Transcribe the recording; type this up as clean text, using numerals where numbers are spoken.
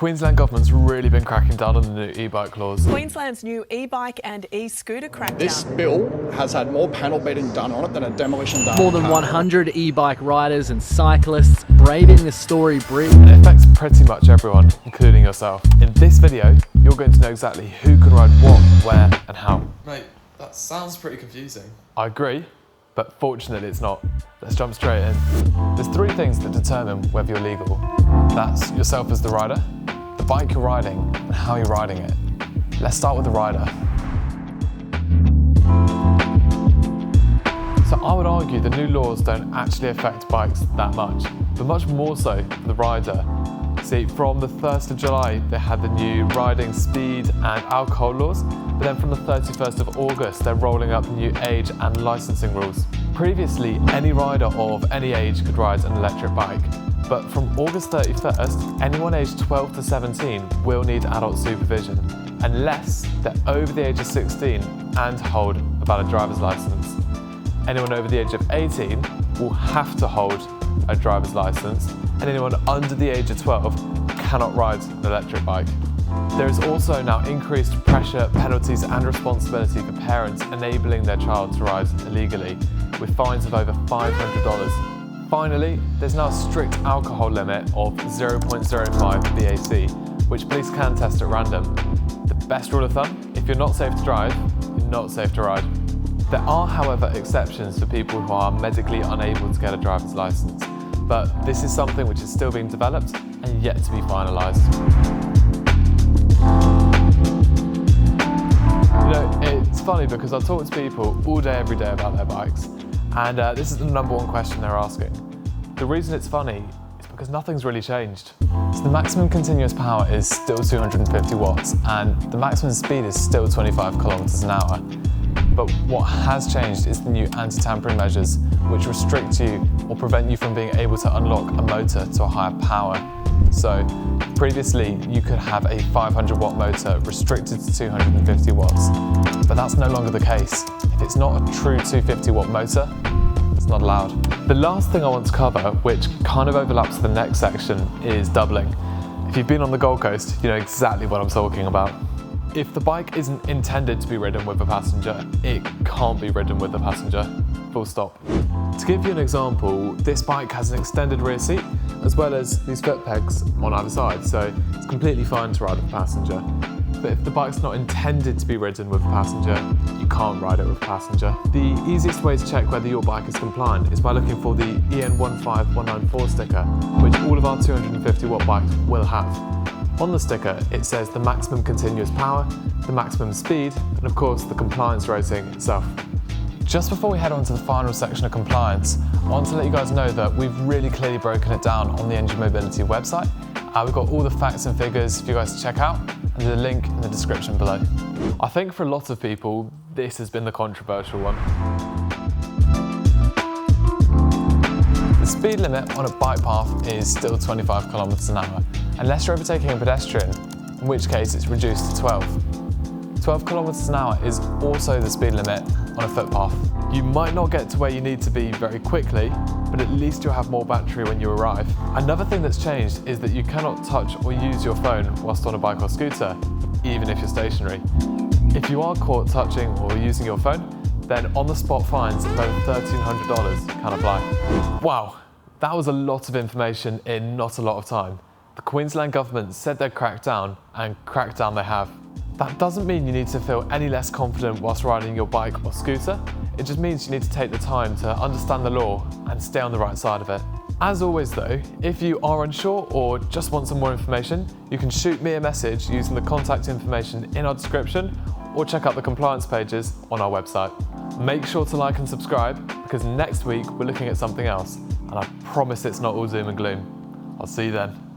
Queensland government's really been cracking down on the new e-bike laws. Queensland's new e-bike and e-scooter crackdown. This bill has had more panel beating done on it than a demolition done. More than 100 e-bike riders and cyclists braving the Story Bridge. It affects pretty much everyone, including yourself. In this video, you're going to know exactly who can ride what, where and how. Mate, that sounds pretty confusing. I agree, but fortunately it's not. Let's jump straight in. There's three things that determine whether you're legal. That's yourself as the rider, the bike you're riding, and how you're riding it. Let's start with the rider. So I would argue the new laws don't actually affect bikes that much, but much more so for the rider. See, from the 1st of July, they had the new riding speed and alcohol laws, but then from the 31st of August, they're rolling up new age and licensing rules. Previously, any rider of any age could ride an electric bike, but from August 31st, anyone aged 12 to 17 will need adult supervision, unless they're over the age of 16 and hold a valid driver's license. Anyone over the age of 18 will have to hold a driver's license, and anyone under the age of 12 cannot ride an electric bike. There is also now increased pressure, penalties and responsibility for parents enabling their child to ride illegally, with fines of over $500. Finally, there's now a strict alcohol limit of 0.05 BAC, which police can test at random. The best rule of thumb, if you're not safe to drive, you're not safe to ride. There are, however, exceptions for people who are medically unable to get a driver's license, but this is something which is still being developed and yet to be finalised. You know, it's funny because I talk to people all day, every day about their bikes, and this is the number one question they're asking. The reason it's funny is because nothing's really changed. So the maximum continuous power is still 250 watts, and the maximum speed is still 25 kilometers an hour. But what has changed is the new anti-tampering measures, which restrict you or prevent you from being able to unlock a motor to a higher power. So previously you could have a 500 watt motor restricted to 250 watts, but that's no longer the case. If it's not a true 250 watt motor, it's not allowed. The last thing I want to cover, which kind of overlaps the next section, is doubling. If you've been on the Gold Coast, you know exactly what I'm talking about. If the bike isn't intended to be ridden with a passenger, it can't be ridden with a passenger, full stop. To give you an example, this bike has an extended rear seat, as well as these foot pegs on either side, so it's completely fine to ride with a passenger. But if the bike's not intended to be ridden with a passenger, you can't ride it with a passenger. The easiest way to check whether your bike is compliant is by looking for the EN15194 sticker, which all of our 250 watt bikes will have. On the sticker, it says the maximum continuous power, the maximum speed, and of course the compliance rating itself. Just before we head on to the final section of compliance, I want to let you guys know that we've really clearly broken it down on the Engine Mobility website. We've got all the facts and figures for you guys to check out, and there's a link in the description below. I think for a lot of people, this has been the controversial one. The speed limit on a bike path is still 25 kilometers an hour, unless you're overtaking a pedestrian, in which case it's reduced to 12. 12 kilometers an hour is also the speed limit on a footpath. You might not get to where you need to be very quickly, but at least you'll have more battery when you arrive. Another thing that's changed is that you cannot touch or use your phone whilst on a bike or scooter, even if you're stationary. If you are caught touching or using your phone, then on-the-spot fines of over $1,300 can apply. Wow, that was a lot of information in not a lot of time. The Queensland government said they'd crack down, and crack down they have. That doesn't mean you need to feel any less confident whilst riding your bike or scooter. It just means you need to take the time to understand the law and stay on the right side of it. As always though, if you are unsure or just want some more information, you can shoot me a message using the contact information in our description, or check out the compliance pages on our website. Make sure to like and subscribe, because next week we're looking at something else, and I promise it's not all doom and gloom. I'll see you then.